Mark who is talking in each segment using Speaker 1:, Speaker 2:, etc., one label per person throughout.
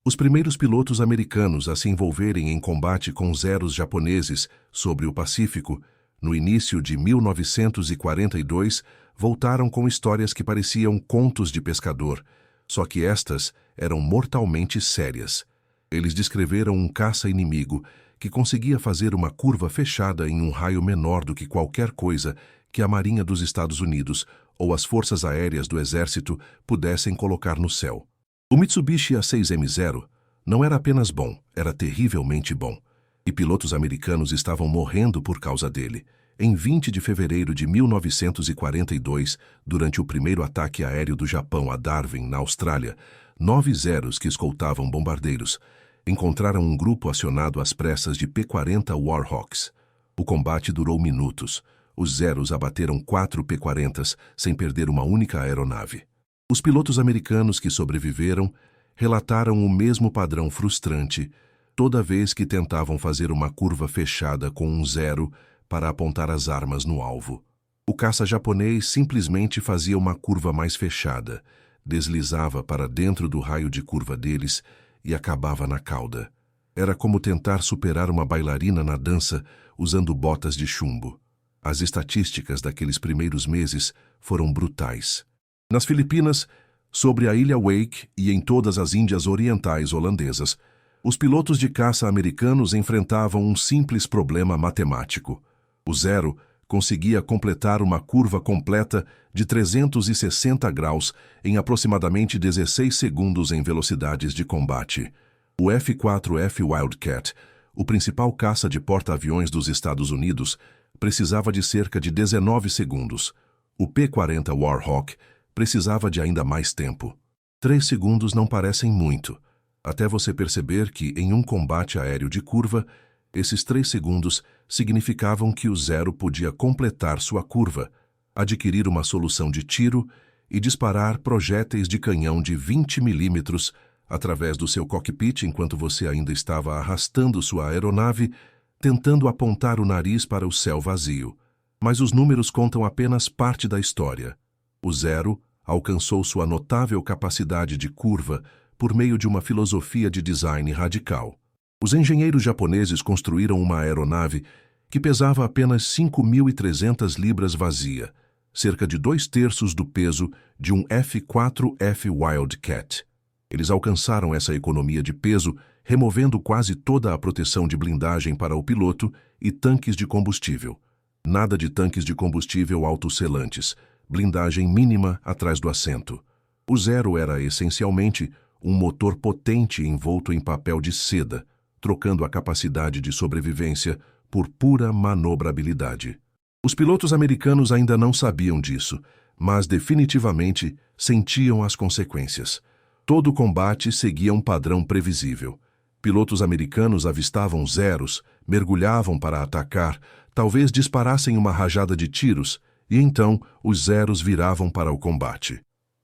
Speaker 1: Os primeiros pilotos americanos a se envolverem em combate com Zeros japoneses sobre o Pacífico, no início de 1942, voltaram com histórias que pareciam contos de pescador, só que estas eram mortalmente sérias. Eles descreveram um caça inimigo que conseguia fazer uma curva fechada em um raio menor do que qualquer coisa que a Marinha dos Estados Unidos ou as Forças Aéreas do Exército pudessem colocar no céu. O Mitsubishi A6M0 não era apenas bom, era terrivelmente bom. E pilotos americanos estavam morrendo por causa dele. Em 20 de fevereiro de 1942, durante o primeiro ataque aéreo do Japão a Darwin, na Austrália, 9 Zeros que escoltavam bombardeiros encontraram um grupo acionado às pressas de P-40 Warhawks. O combate durou minutos. Os Zeros abateram 4 P-40s sem perder uma única aeronave. Os pilotos americanos que sobreviveram relataram o mesmo padrão frustrante toda vez que tentavam fazer uma curva fechada com um Zero para apontar as armas no alvo. O caça japonês simplesmente fazia uma curva mais fechada, deslizava para dentro do raio de curva deles e acabava na cauda. Era como tentar superar uma bailarina na dança usando botas de chumbo. As estatísticas daqueles primeiros meses foram brutais. Nas Filipinas, sobre a ilha Wake e em todas as Índias Orientais holandesas, os pilotos de caça americanos enfrentavam um simples problema matemático. O Zero conseguia completar uma curva completa de 360 graus em aproximadamente 16 segundos em velocidades de combate. O F-4F Wildcat, o principal caça de porta-aviões dos Estados Unidos, precisava de cerca de 19 segundos. O P-40 Warhawk precisava de ainda mais tempo. 3 segundos não parecem muito, até você perceber que, em um combate aéreo de curva, esses 3 segundos significavam que o Zero podia completar sua curva, adquirir uma solução de tiro e disparar projéteis de canhão de 20 milímetros através do seu cockpit enquanto você ainda estava arrastando sua aeronave, tentando apontar o nariz para o céu vazio. Mas os números contam apenas parte da história. O Zero alcançou sua notável capacidade de curva por meio de uma filosofia de design radical. Os engenheiros japoneses construíram uma aeronave que pesava apenas 5.300 libras vazia, cerca de 2/3 do peso de um F-4F Wildcat. Eles alcançaram essa economia de peso removendo quase toda a proteção de blindagem para o piloto e tanques de combustível. Nada de tanques de combustível autosselantes, blindagem mínima atrás do assento. O Zero era essencialmente um motor potente envolto em papel de seda, trocando a capacidade de sobrevivência por pura manobrabilidade. Os pilotos americanos ainda não sabiam disso, mas definitivamente sentiam as consequências. Todo o combate seguia um padrão previsível. Pilotos americanos avistavam Zeros, mergulhavam para atacar, talvez disparassem uma rajada de tiros, e então os Zeros viravam para o combate.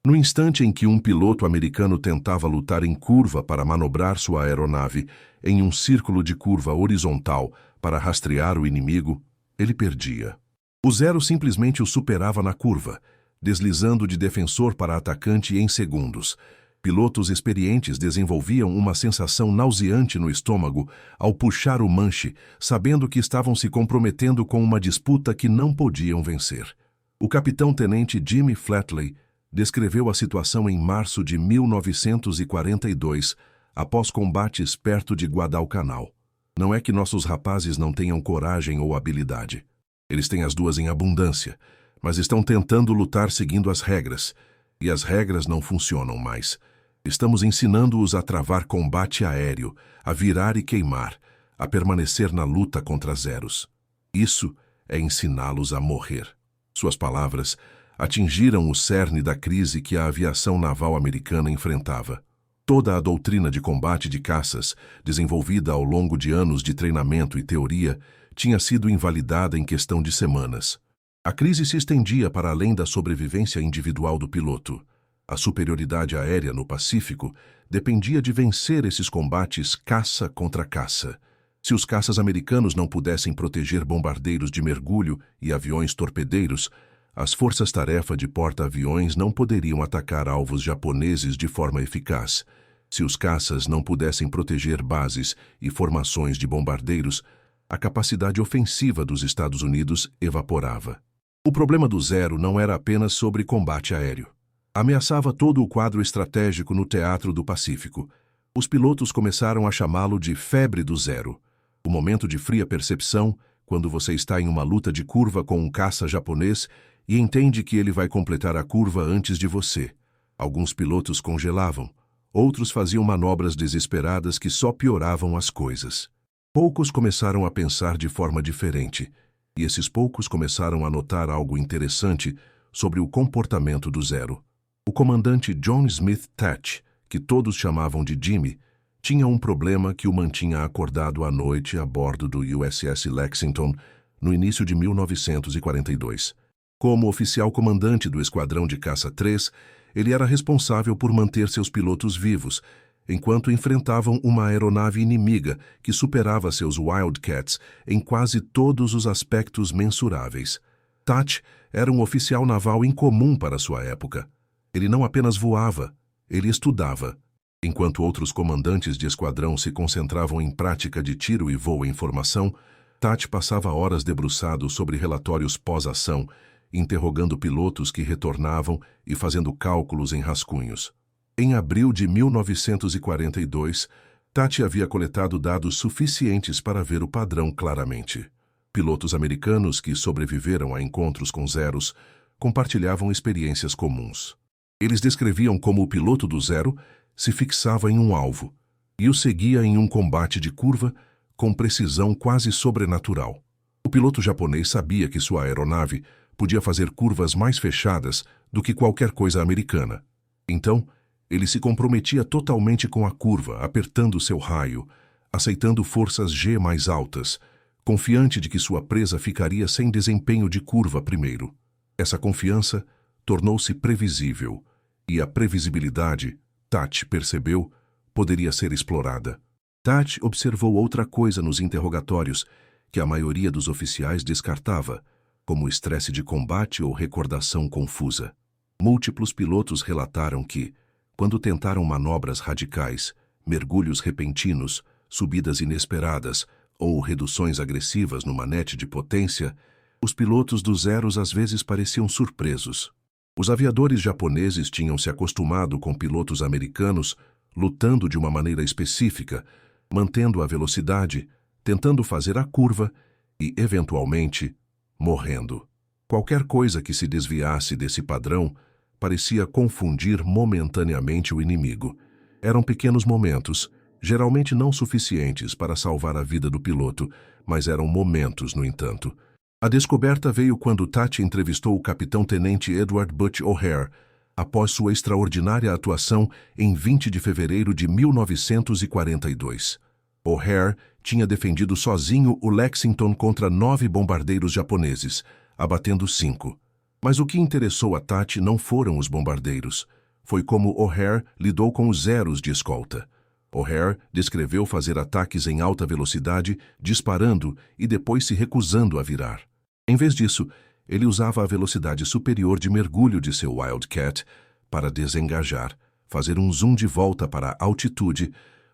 Speaker 1: No instante em que um piloto americano tentava lutar em curva para manobrar sua aeronave em um círculo de curva horizontal para rastrear o inimigo, ele perdia. O Zero simplesmente o superava na curva, deslizando de defensor para atacante em segundos. Pilotos experientes desenvolviam uma sensação nauseante no estômago ao puxar o manche, sabendo que estavam se comprometendo com uma disputa que não podiam vencer. O capitão-tenente Jimmy Flatley descreveu a situação em março de 1942, após combates perto de Guadalcanal. Não é que nossos rapazes não tenham coragem ou habilidade. Eles têm as duas em abundância, mas estão tentando lutar seguindo as regras, e as regras não funcionam mais. Estamos ensinando-os a travar combate aéreo, a virar e queimar, a permanecer na luta contra Zeros. Isso é ensiná-los a morrer. Suas palavras atingiram o cerne da crise que a aviação naval americana enfrentava. Toda a doutrina de combate de caças, desenvolvida ao longo de anos de treinamento e teoria, tinha sido invalidada em questão de semanas. A crise se estendia para além da sobrevivência individual do piloto. A superioridade aérea no Pacífico dependia de vencer esses combates caça contra caça. Se os caças americanos não pudessem proteger bombardeiros de mergulho e aviões torpedeiros, as forças-tarefa de porta-aviões não poderiam atacar alvos japoneses de forma eficaz. Se os caças não pudessem proteger bases e formações de bombardeiros, a capacidade ofensiva dos Estados Unidos evaporava. O problema do Zero não era apenas sobre combate aéreo. Ameaçava todo o quadro estratégico no Teatro do Pacífico. Os pilotos começaram a chamá-lo de febre do Zero. O momento de fria percepção, quando você está em uma luta de curva com um caça japonês e entende que ele vai completar a curva antes de você. Alguns pilotos congelavam, outros faziam manobras desesperadas que só pioravam as coisas. Poucos começaram a pensar de forma diferente, e esses poucos começaram a notar algo interessante sobre o comportamento do Zero. O comandante John Smith Thatch, que todos chamavam de Jimmy, tinha um problema que o mantinha acordado à noite a bordo do USS Lexington no início de 1942. Como oficial comandante do Esquadrão de Caça 3, ele era responsável por manter seus pilotos vivos, enquanto enfrentavam uma aeronave inimiga que superava seus Wildcats em quase todos os aspectos mensuráveis. Thatch era um oficial naval incomum para sua época. Ele não apenas voava, ele estudava. Enquanto outros comandantes de esquadrão se concentravam em prática de tiro e voo em formação, Thatch passava horas debruçado sobre relatórios pós-ação, interrogando pilotos que retornavam e fazendo cálculos em rascunhos. Em abril de 1942, Thatch havia coletado dados suficientes para ver o padrão claramente. Pilotos americanos que sobreviveram a encontros com Zeros compartilhavam experiências comuns. Eles descreviam como o piloto do Zero se fixava em um alvo e o seguia em um combate de curva com precisão quase sobrenatural. O piloto japonês sabia que sua aeronave podia fazer curvas mais fechadas do que qualquer coisa americana. Então, ele se comprometia totalmente com a curva, apertando seu raio, aceitando forças G mais altas, confiante de que sua presa ficaria sem desempenho de curva primeiro. Essa confiança tornou-se previsível, e a previsibilidade, Thatch percebeu, poderia ser explorada. Thatch observou outra coisa nos interrogatórios que a maioria dos oficiais descartava, como estresse de combate ou recordação confusa. Múltiplos pilotos relataram que, quando tentaram manobras radicais, mergulhos repentinos, subidas inesperadas ou reduções agressivas no manete de potência, os pilotos dos Zeros às vezes pareciam surpresos. Os aviadores japoneses tinham se acostumado com pilotos americanos lutando de uma maneira específica, mantendo a velocidade, tentando fazer a curva e, eventualmente, morrendo. Qualquer coisa que se desviasse desse padrão parecia confundir momentaneamente o inimigo. Eram pequenos momentos, geralmente não suficientes para salvar a vida do piloto, mas eram momentos, no entanto. A descoberta veio quando Thatch entrevistou o capitão-tenente Edward Butch O'Hare, após sua extraordinária atuação em 20 de fevereiro de 1942. O'Hare tinha defendido sozinho o Lexington contra 9 bombardeiros japoneses, abatendo 5. Mas o que interessou a Thatch não foram os bombardeiros. Foi como O'Hare lidou com os Zeros de escolta. O'Hare descreveu fazer ataques em alta velocidade, disparando e depois se recusando a virar. Em vez disso, ele usava a velocidade superior de mergulho de seu Wildcat para desengajar, fazer um zoom de volta para a altitude,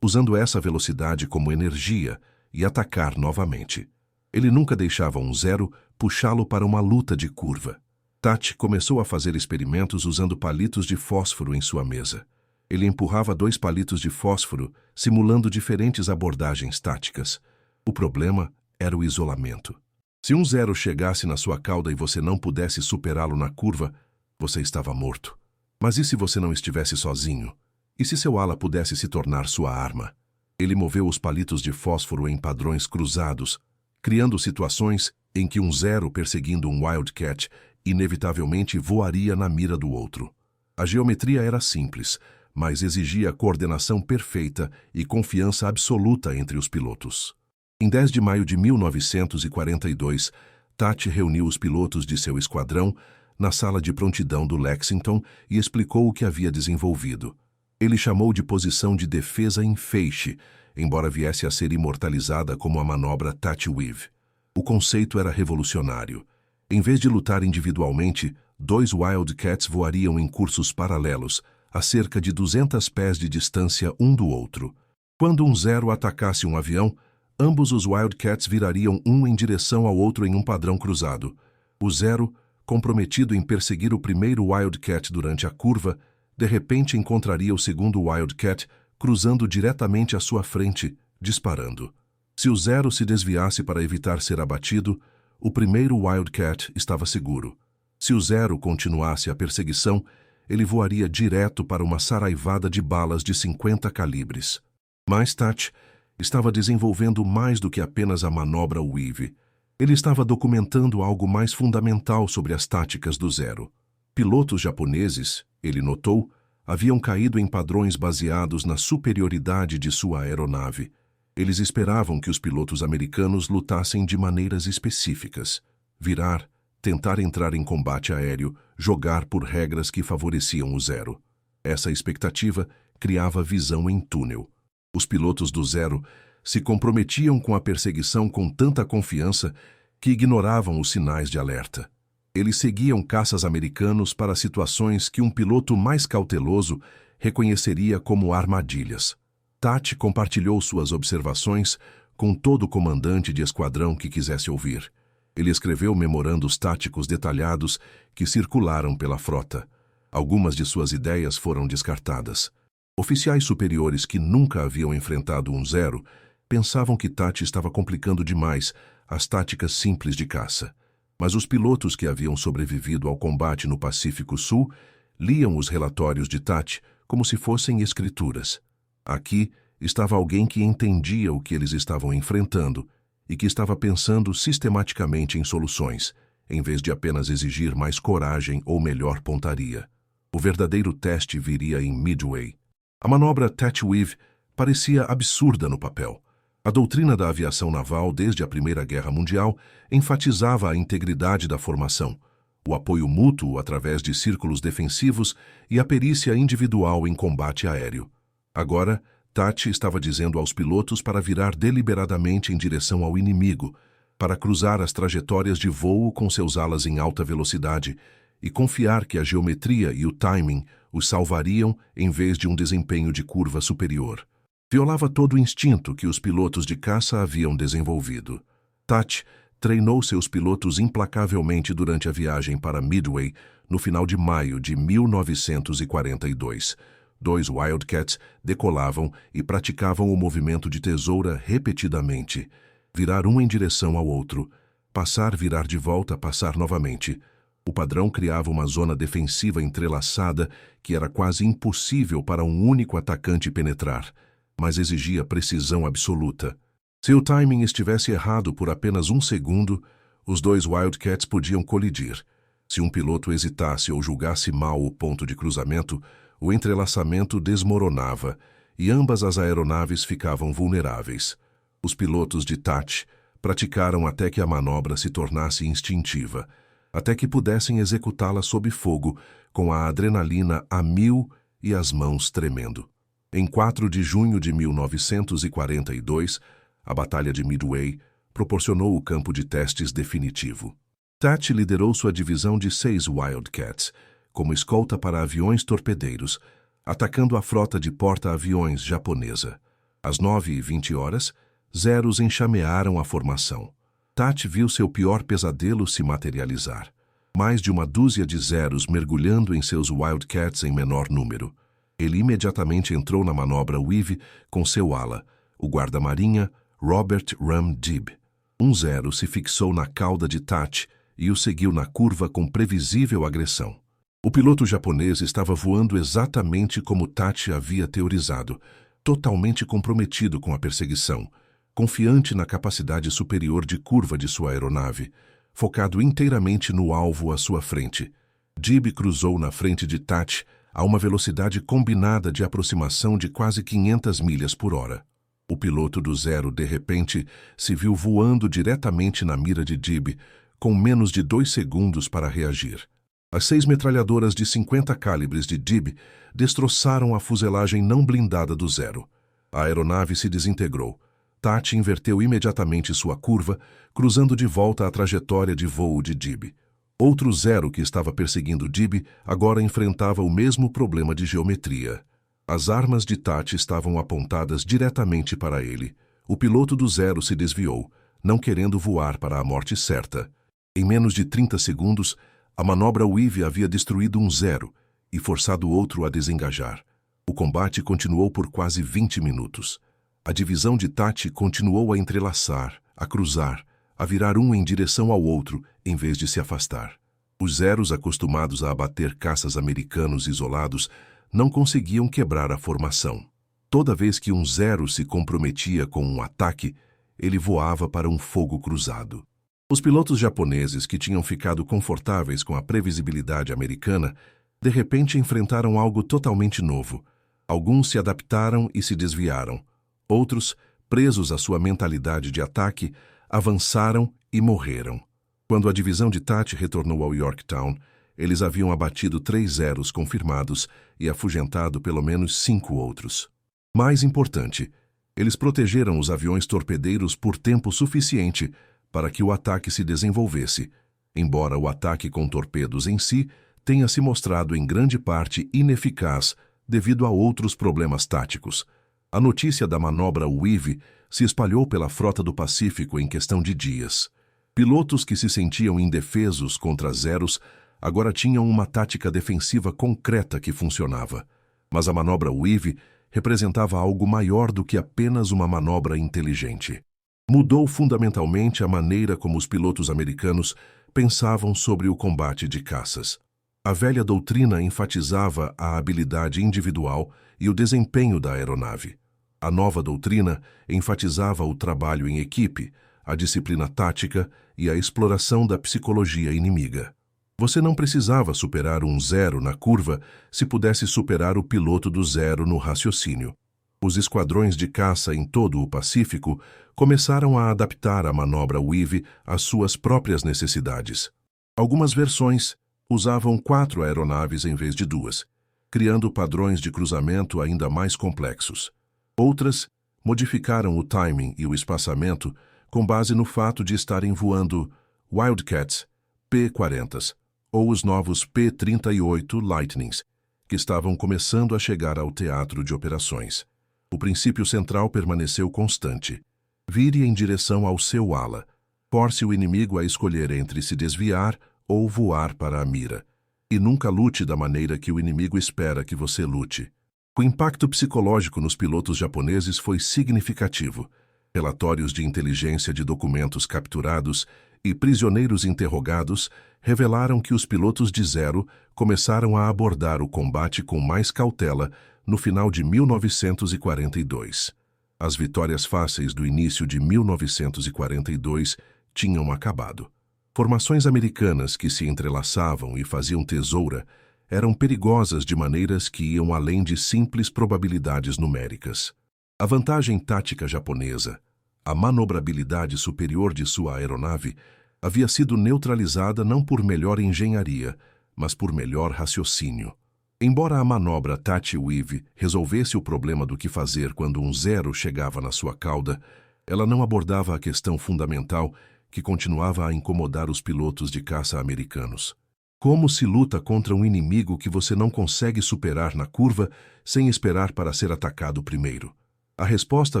Speaker 1: usando essa velocidade como energia e atacar novamente. Ele nunca deixava um Zero puxá-lo para uma luta de curva. Thatch começou a fazer experimentos usando palitos de fósforo em sua mesa. Ele empurrava 2 palitos de fósforo, simulando diferentes abordagens táticas. O problema era o isolamento. Se um Zero chegasse na sua cauda e você não pudesse superá-lo na curva, você estava morto. Mas e se você não estivesse sozinho? E se seu ala pudesse se tornar sua arma? Ele moveu os palitos de fósforo em padrões cruzados, criando situações em que um Zero perseguindo um Wildcat inevitavelmente voaria na mira do outro. A geometria era simples, mas exigia coordenação perfeita e confiança absoluta entre os pilotos. Em 10 de maio de 1942, Thatch reuniu os pilotos de seu esquadrão na sala de prontidão do Lexington e explicou o que havia desenvolvido. Ele chamou de posição de defesa em feixe, embora viesse a ser imortalizada como a manobra Thatch Weave. O conceito era revolucionário. Em vez de lutar individualmente, 2 Wildcats voariam em cursos paralelos, a cerca de 200 pés de distância um do outro. Quando um Zero atacasse um avião, ambos os Wildcats virariam um em direção ao outro em um padrão cruzado. O Zero, comprometido em perseguir o primeiro Wildcat durante a curva, de repente encontraria o segundo Wildcat cruzando diretamente à sua frente, disparando. Se o Zero se desviasse para evitar ser abatido, o primeiro Wildcat estava seguro. Se o Zero continuasse a perseguição, ele voaria direto para uma saraivada de balas de 50 calibres. Mas Tatch estava desenvolvendo mais do que apenas a manobra Weave. Ele estava documentando algo mais fundamental sobre as táticas do Zero. Pilotos japoneses, ele notou, haviam caído em padrões baseados na superioridade de sua aeronave. Eles esperavam que os pilotos americanos lutassem de maneiras específicas. Virar, tentar entrar em combate aéreo, jogar por regras que favoreciam o Zero. Essa expectativa criava visão em túnel. Os pilotos do Zero se comprometiam com a perseguição com tanta confiança que ignoravam os sinais de alerta. Eles seguiam caças americanos para situações que um piloto mais cauteloso reconheceria como armadilhas. Tatch compartilhou suas observações com todo comandante de esquadrão que quisesse ouvir. Ele escreveu memorandos táticos detalhados que circularam pela frota. Algumas de suas ideias foram descartadas. Oficiais superiores que nunca haviam enfrentado um Zero pensavam que Tatch estava complicando demais as táticas simples de caça. Mas os pilotos que haviam sobrevivido ao combate no Pacífico Sul liam os relatórios de Tatch como se fossem escrituras. Aqui estava alguém que entendia o que eles estavam enfrentando e que estava pensando sistematicamente em soluções, em vez de apenas exigir mais coragem ou melhor pontaria. O verdadeiro teste viria em Midway. A manobra Tatch-Weave parecia absurda no papel. A doutrina da aviação naval desde a Primeira Guerra Mundial enfatizava a integridade da formação, o apoio mútuo através de círculos defensivos e a perícia individual em combate aéreo. Agora, Tatch estava dizendo aos pilotos para virar deliberadamente em direção ao inimigo, para cruzar as trajetórias de voo com seus alas em alta velocidade e confiar que a geometria e o timing os salvariam em vez de um desempenho de curva superior. Violava todo o instinto que os pilotos de caça haviam desenvolvido. Tatch treinou seus pilotos implacavelmente durante a viagem para Midway no final de maio de 1942. 2 Wildcats decolavam e praticavam o movimento de tesoura repetidamente. Virar um em direção ao outro. Passar, virar de volta, passar novamente. O padrão criava uma zona defensiva entrelaçada que era quase impossível para um único atacante penetrar, mas exigia precisão absoluta. Se o timing estivesse errado por apenas um segundo, os 2 Wildcats podiam colidir. Se um piloto hesitasse ou julgasse mal o ponto de cruzamento, o entrelaçamento desmoronava e ambas as aeronaves ficavam vulneráveis. Os pilotos de Tatch praticaram até que a manobra se tornasse instintiva, até que pudessem executá-la sob fogo, com a adrenalina a 1000 e as mãos tremendo. Em 4 de junho de 1942, a Batalha de Midway proporcionou o campo de testes definitivo. Tatch liderou sua divisão de 6 Wildcats, como escolta para aviões torpedeiros, atacando a frota de porta-aviões japonesa. Às 9h20, Zeros enxamearam a formação. Tatch viu seu pior pesadelo se materializar. Mais de uma dúzia de Zeros mergulhando em seus Wildcats em menor número. Ele imediatamente entrou na manobra Weave com seu ala, o guarda-marinha Robert Ram Dibb. Um Zero se fixou na cauda de Tatch e o seguiu na curva com previsível agressão. O piloto japonês estava voando exatamente como Tatch havia teorizado, totalmente comprometido com a perseguição, confiante na capacidade superior de curva de sua aeronave, focado inteiramente no alvo à sua frente. Dibb cruzou na frente de Tatch a uma velocidade combinada de aproximação de quase 500 milhas por hora. O piloto do Zero, de repente, se viu voando diretamente na mira de Dibb, com menos de 2 segundos para reagir. As 6 metralhadoras de 50 calibres de Dibb destroçaram a fuselagem não blindada do Zero. A aeronave se desintegrou. Tatch inverteu imediatamente sua curva, cruzando de volta a trajetória de voo de Dibb. Outro Zero que estava perseguindo Dib agora enfrentava o mesmo problema de geometria. As armas de Tati estavam apontadas diretamente para ele. O piloto do Zero se desviou, não querendo voar para a morte certa. Em menos de 30 segundos, a manobra Weave havia destruído um Zero e forçado o outro a desengajar. O combate continuou por quase 20 minutos. A divisão de Tati continuou a entrelaçar, a cruzar, a virar um em direção ao outro, em vez de se afastar. Os Zeros, acostumados a abater caças americanos isolados, não conseguiam quebrar a formação. Toda vez que um Zero se comprometia com um ataque, ele voava para um fogo cruzado. Os pilotos japoneses, que tinham ficado confortáveis com a previsibilidade americana, de repente enfrentaram algo totalmente novo. Alguns se adaptaram e se desviaram. Outros, presos à sua mentalidade de ataque, avançaram e morreram. Quando a divisão de Tati retornou ao Yorktown, eles haviam abatido 3 Zeros confirmados e afugentado pelo menos 5 outros. Mais importante, eles protegeram os aviões torpedeiros por tempo suficiente para que o ataque se desenvolvesse, embora o ataque com torpedos em si tenha se mostrado em grande parte ineficaz devido a outros problemas táticos. A notícia da manobra Weave se espalhou pela frota do Pacífico em questão de dias. Pilotos que se sentiam indefesos contra Zeros agora tinham uma tática defensiva concreta que funcionava. Mas a manobra Weave representava algo maior do que apenas uma manobra inteligente. Mudou fundamentalmente a maneira como os pilotos americanos pensavam sobre o combate de caças. A velha doutrina enfatizava a habilidade individual e o desempenho da aeronave. A nova doutrina enfatizava o trabalho em equipe, a disciplina tática e a exploração da psicologia inimiga. Você não precisava superar um Zero na curva se pudesse superar o piloto do Zero no raciocínio. Os esquadrões de caça em todo o Pacífico começaram a adaptar a manobra Weave às suas próprias necessidades. Algumas versões usavam 4 aeronaves em vez de 2, criando padrões de cruzamento ainda mais complexos. Outras modificaram o timing e o espaçamento com base no fato de estarem voando Wildcats P-40s ou os novos P-38 Lightnings, que estavam começando a chegar ao teatro de operações. O princípio central permaneceu constante. Vire em direção ao seu ala. Force o inimigo a escolher entre se desviar ou voar para a mira. E nunca lute da maneira que o inimigo espera que você lute. O impacto psicológico nos pilotos japoneses foi significativo. Relatórios de inteligência de documentos capturados e prisioneiros interrogados revelaram que os pilotos de Zero começaram a abordar o combate com mais cautela no final de 1942. As vitórias fáceis do início de 1942 tinham acabado. Formações americanas que se entrelaçavam e faziam tesoura eram perigosas de maneiras que iam além de simples probabilidades numéricas. A vantagem tática japonesa, a manobrabilidade superior de sua aeronave, havia sido neutralizada não por melhor engenharia, mas por melhor raciocínio. Embora a manobra Tati Weave resolvesse o problema do que fazer quando um Zero chegava na sua cauda, ela não abordava a questão fundamental que continuava a incomodar os pilotos de caça americanos. Como se luta contra um inimigo que você não consegue superar na curva sem esperar para ser atacado primeiro? A resposta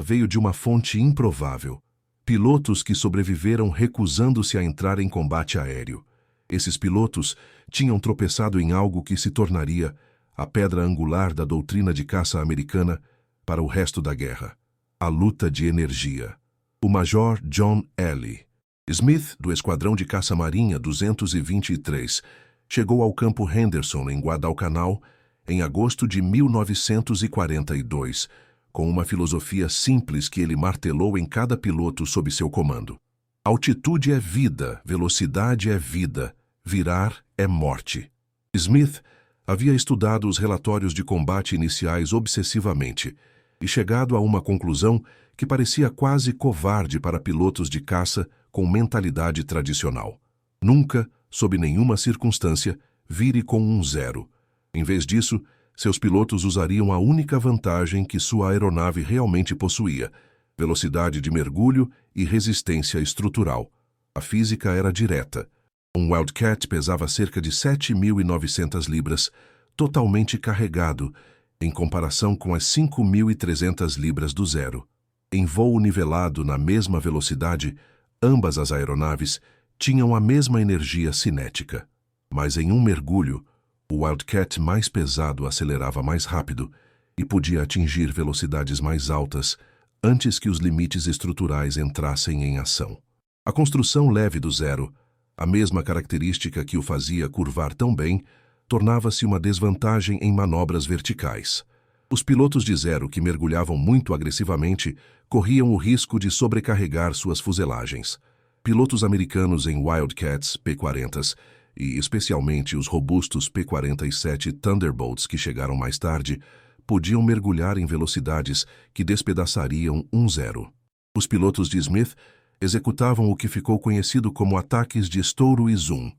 Speaker 1: veio de uma fonte improvável. Pilotos que sobreviveram recusando-se a entrar em combate aéreo. Esses pilotos tinham tropeçado em algo que se tornaria a pedra angular da doutrina de caça americana para o resto da guerra: a luta de energia. O Major John L. Smith, do Esquadrão de Caça-Marinha 223, chegou ao Campo Henderson, em Guadalcanal, em agosto de 1942, com uma filosofia simples que ele martelou em cada piloto sob seu comando. Altitude é vida, velocidade é vida, virar é morte. Smith havia estudado os relatórios de combate iniciais obsessivamente e chegado a uma conclusão que parecia quase covarde para pilotos de caça com mentalidade tradicional. Nunca, sob nenhuma circunstância, vire com um Zero. Em vez disso, seus pilotos usariam a única vantagem que sua aeronave realmente possuía: velocidade de mergulho e resistência estrutural. A física era direta. Um Wildcat pesava cerca de 7.900 libras, totalmente carregado, em comparação com as 5.300 libras do Zero. Em voo nivelado na mesma velocidade, ambas as aeronaves tinham a mesma energia cinética. Mas em um mergulho, o Wildcat mais pesado acelerava mais rápido e podia atingir velocidades mais altas antes que os limites estruturais entrassem em ação. A construção leve do Zero, a mesma característica que o fazia curvar tão bem, tornava-se uma desvantagem em manobras verticais. Os pilotos de Zero que mergulhavam muito agressivamente corriam o risco de sobrecarregar suas fuselagens. Pilotos americanos em Wildcats P-40s, e especialmente os robustos P-47 Thunderbolts que chegaram mais tarde, podiam mergulhar em velocidades que despedaçariam um Zero. Os pilotos de Smith executavam o que ficou conhecido como ataques de estouro e zoom,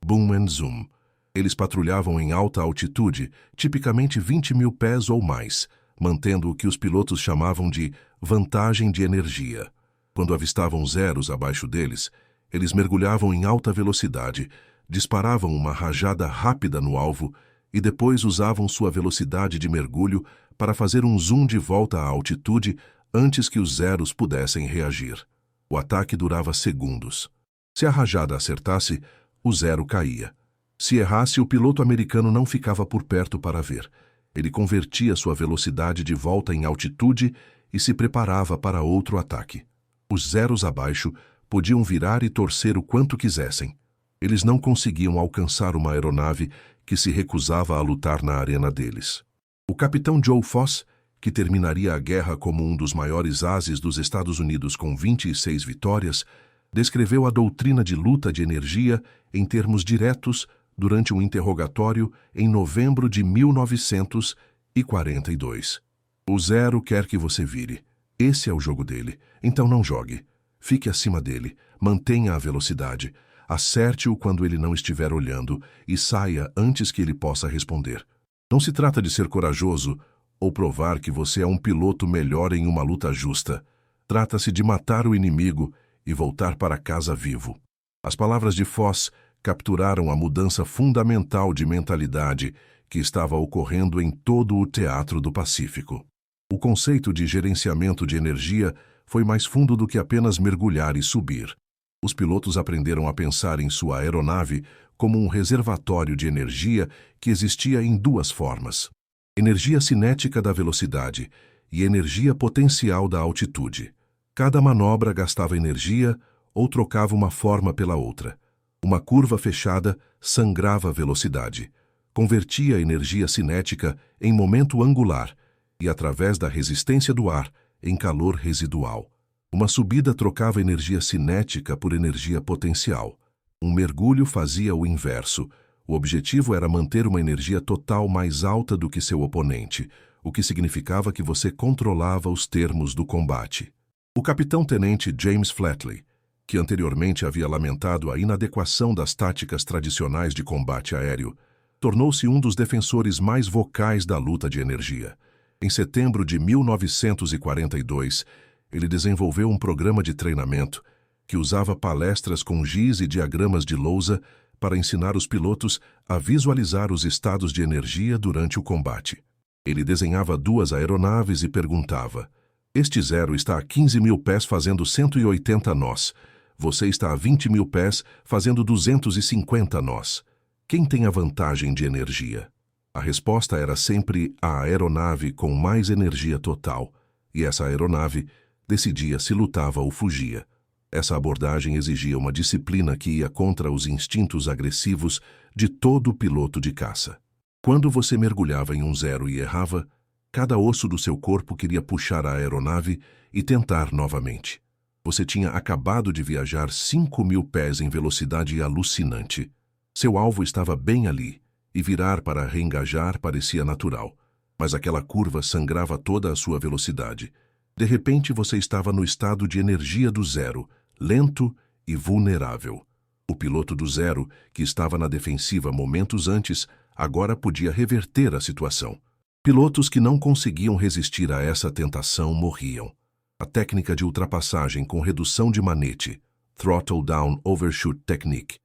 Speaker 1: boom and zoom. Eles patrulhavam em alta altitude, tipicamente 20.000 pés ou mais, mantendo o que os pilotos chamavam de vantagem de energia. Quando avistavam zeros abaixo deles, eles mergulhavam em alta velocidade, disparavam uma rajada rápida no alvo e depois usavam sua velocidade de mergulho para fazer um zoom de volta à altitude antes que os zeros pudessem reagir. O ataque durava segundos. Se a rajada acertasse, o Zero caía. Se errasse, o piloto americano não ficava por perto para ver. Ele convertia sua velocidade de volta em altitude e se preparava para outro ataque. Os zeros abaixo podiam virar e torcer o quanto quisessem. Eles não conseguiam alcançar uma aeronave que se recusava a lutar na arena deles. O capitão Joe Foss, que terminaria a guerra como um dos maiores ases dos Estados Unidos com 26 vitórias, descreveu a doutrina de luta de energia em termos diretos durante um interrogatório em novembro de 1942. O Zero quer que você vire. Esse é o jogo dele, então não jogue. Fique acima dele, mantenha a velocidade, acerte-o quando ele não estiver olhando e saia antes que ele possa responder. Não se trata de ser corajoso ou provar que você é um piloto melhor em uma luta justa. Trata-se de matar o inimigo e voltar para casa vivo. As palavras de Foss capturaram a mudança fundamental de mentalidade que estava ocorrendo em todo o teatro do Pacífico. O conceito de gerenciamento de energia foi mais fundo do que apenas mergulhar e subir. Os pilotos aprenderam a pensar em sua aeronave como um reservatório de energia que existia em duas formas: energia cinética da velocidade e energia potencial da altitude. Cada manobra gastava energia ou trocava uma forma pela outra. Uma curva fechada sangrava a velocidade, convertia a energia cinética em momento angular e, através da resistência do ar, em calor residual. Uma subida trocava energia cinética por energia potencial. Um mergulho fazia o inverso. O objetivo era manter uma energia total mais alta do que seu oponente, o que significava que você controlava os termos do combate. O capitão-tenente James Flatley, que anteriormente havia lamentado a inadequação das táticas tradicionais de combate aéreo, tornou-se um dos defensores mais vocais da luta de energia. Em setembro de 1942, ele desenvolveu um programa de treinamento que usava palestras com giz e diagramas de lousa para ensinar os pilotos a visualizar os estados de energia durante o combate. Ele desenhava duas aeronaves e perguntava: "Este Zero está a 15.000 pés fazendo 180 nós. Você está a 20.000 pés fazendo 250 nós. Quem tem a vantagem de energia?" A resposta era sempre a aeronave com mais energia total, e essa aeronave decidia se lutava ou fugia. Essa abordagem exigia uma disciplina que ia contra os instintos agressivos de todo piloto de caça. Quando você mergulhava em um Zero e errava, cada osso do seu corpo queria puxar a aeronave e tentar novamente. Você tinha acabado de viajar 5.000 pés em velocidade alucinante. Seu alvo estava bem ali, e virar para reengajar parecia natural. Mas aquela curva sangrava toda a sua velocidade. De repente você estava no estado de energia do Zero, lento e vulnerável. O piloto do Zero, que estava na defensiva momentos antes, agora podia reverter a situação. Pilotos que não conseguiam resistir a essa tentação morriam. A técnica de ultrapassagem com redução de manete, Throttle Down Overshoot Technique,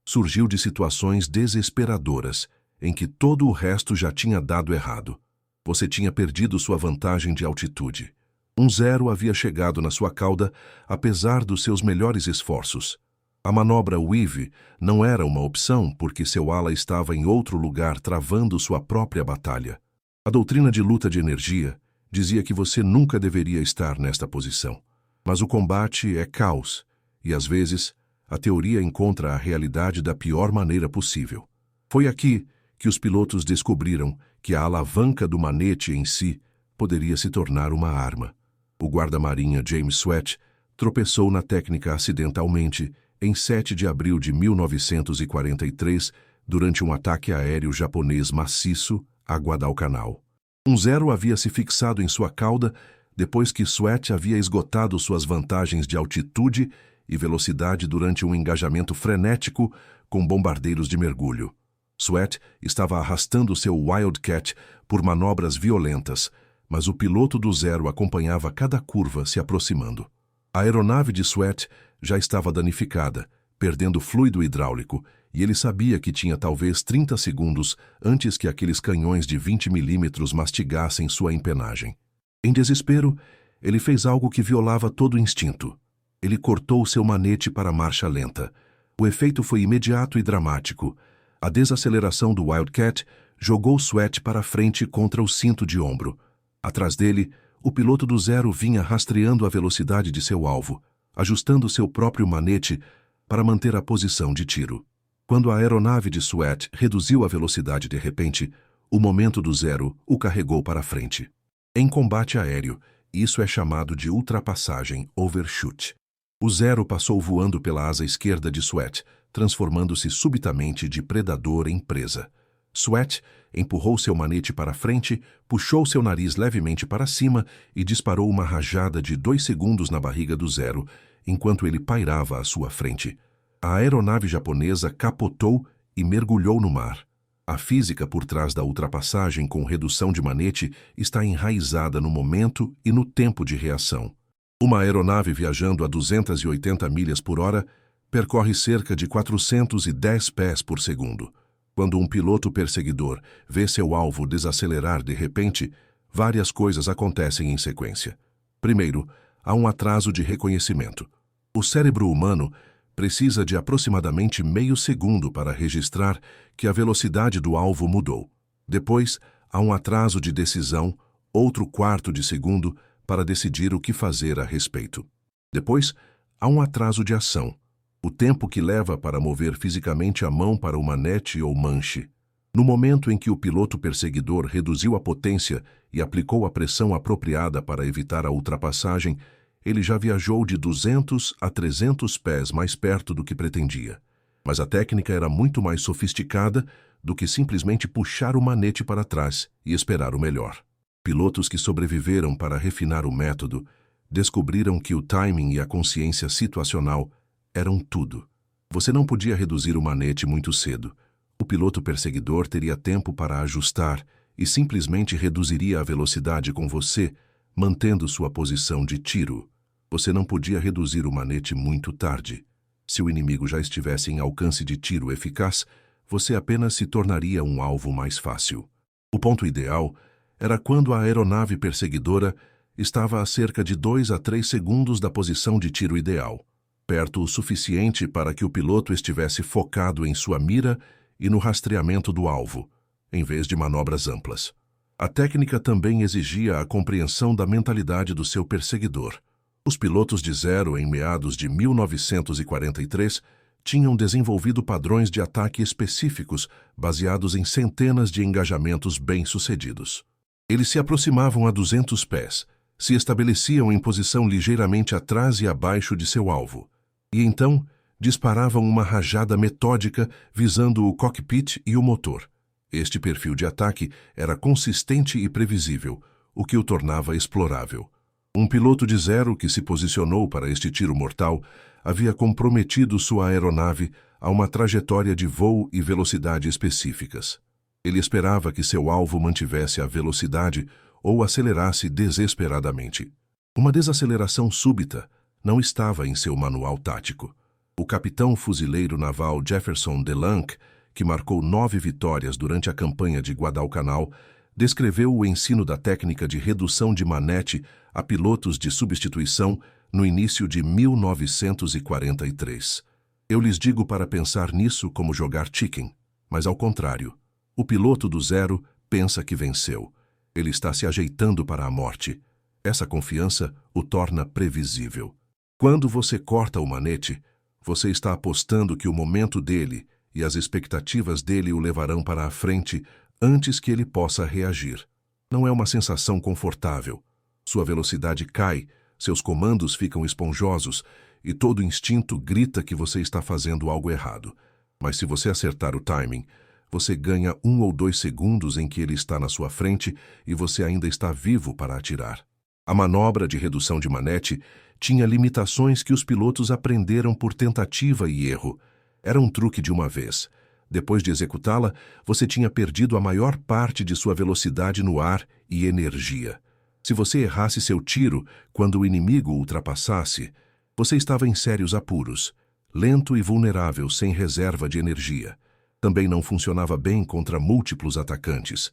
Speaker 1: surgiu de situações desesperadoras, em que todo o resto já tinha dado errado. Você tinha perdido sua vantagem de altitude. Um zero havia chegado na sua cauda, apesar dos seus melhores esforços. A manobra Weave não era uma opção porque seu ala estava em outro lugar travando sua própria batalha. A doutrina de luta de energia dizia que você nunca deveria estar nesta posição. Mas o combate é caos, e às vezes a teoria encontra a realidade da pior maneira possível. Foi aqui que os pilotos descobriram que a alavanca do manete em si poderia se tornar uma arma. O guarda-marinha James Sweat tropeçou na técnica acidentalmente em 7 de abril de 1943 durante um ataque aéreo japonês maciço a Guadalcanal. Um zero havia se fixado em sua cauda depois que Sweat havia esgotado suas vantagens de altitude e velocidade durante um engajamento frenético com bombardeiros de mergulho. Sweat estava arrastando seu Wildcat por manobras violentas, mas o piloto do zero acompanhava cada curva se aproximando. A aeronave de Sweat já estava danificada, perdendo fluido hidráulico, e ele sabia que tinha talvez 30 segundos antes que aqueles canhões de 20 milímetros mastigassem sua empenagem. Em desespero, ele fez algo que violava todo o instinto. Ele cortou seu manete para marcha lenta. O efeito foi imediato e dramático. A desaceleração do Wildcat jogou Sweat para frente contra o cinto de ombro. Atrás dele, o piloto do zero vinha rastreando a velocidade de seu alvo, ajustando seu próprio manete para manter a posição de tiro. Quando a aeronave de Sweat reduziu a velocidade de repente, o momento do zero o carregou para frente. Em combate aéreo, isso é chamado de ultrapassagem, overshoot. O zero passou voando pela asa esquerda de Sweat, transformando-se subitamente de predador em presa. Sweat empurrou seu manete para frente, puxou seu nariz levemente para cima e disparou uma rajada de 2 segundos na barriga do zero, enquanto ele pairava à sua frente. A aeronave japonesa capotou e mergulhou no mar. A física por trás da ultrapassagem com redução de manete está enraizada no momento e no tempo de reação. Uma aeronave viajando a 280 milhas por hora percorre cerca de 410 pés por segundo. Quando um piloto perseguidor vê seu alvo desacelerar de repente, várias coisas acontecem em sequência. Primeiro, há um atraso de reconhecimento. O cérebro humano precisa de aproximadamente meio segundo para registrar que a velocidade do alvo mudou. Depois, há um atraso de decisão, outro quarto de segundo, para decidir o que fazer a respeito. Depois, há um atraso de ação, o tempo que leva para mover fisicamente a mão para o manete ou manche. No momento em que o piloto perseguidor reduziu a potência e aplicou a pressão apropriada para evitar a ultrapassagem, ele já viajou de 200 a 300 pés mais perto do que pretendia. Mas a técnica era muito mais sofisticada do que simplesmente puxar o manete para trás e esperar o melhor. Pilotos que sobreviveram para refinar o método descobriram que o timing e a consciência situacional eram tudo. Você não podia reduzir o manete muito cedo. O piloto perseguidor teria tempo para ajustar e simplesmente reduziria a velocidade com você, mantendo sua posição de tiro. Você não podia reduzir o manete muito tarde. Se o inimigo já estivesse em alcance de tiro eficaz, você apenas se tornaria um alvo mais fácil. O ponto ideal era quando a aeronave perseguidora estava a cerca de 2 a 3 segundos da posição de tiro ideal, perto o suficiente para que o piloto estivesse focado em sua mira e no rastreamento do alvo, em vez de manobras amplas. A técnica também exigia a compreensão da mentalidade do seu perseguidor. Os pilotos de zero, em meados de 1943, tinham desenvolvido padrões de ataque específicos baseados em centenas de engajamentos bem-sucedidos. Eles se aproximavam a 200 pés, se estabeleciam em posição ligeiramente atrás e abaixo de seu alvo, e então disparavam uma rajada metódica visando o cockpit e o motor. Este perfil de ataque era consistente e previsível, o que o tornava explorável. Um piloto de zero que se posicionou para este tiro mortal havia comprometido sua aeronave a uma trajetória de voo e velocidade específicas. Ele esperava que seu alvo mantivesse a velocidade ou acelerasse desesperadamente. Uma desaceleração súbita não estava em seu manual tático. O capitão fuzileiro naval Jefferson DeLange, que marcou 9 vitórias durante a campanha de Guadalcanal, descreveu o ensino da técnica de redução de manete a pilotos de substituição no início de 1943. Eu lhes digo para pensar nisso como jogar chicken, mas ao contrário. O piloto do zero pensa que venceu. Ele está se ajeitando para a morte. Essa confiança o torna previsível. Quando você corta o manete, você está apostando que o momento dele e as expectativas dele o levarão para a frente antes que ele possa reagir. Não é uma sensação confortável. Sua velocidade cai, seus comandos ficam esponjosos e todo instinto grita que você está fazendo algo errado. Mas se você acertar o timing, você ganha 1 ou 2 segundos em que ele está na sua frente e você ainda está vivo para atirar. A manobra de redução de manete tinha limitações que os pilotos aprenderam por tentativa e erro. Era um truque de uma vez. Depois de executá-la, você tinha perdido a maior parte de sua velocidade no ar e energia. Se você errasse seu tiro quando o inimigo o ultrapassasse, você estava em sérios apuros, lento e vulnerável sem reserva de energia. Também não funcionava bem contra múltiplos atacantes.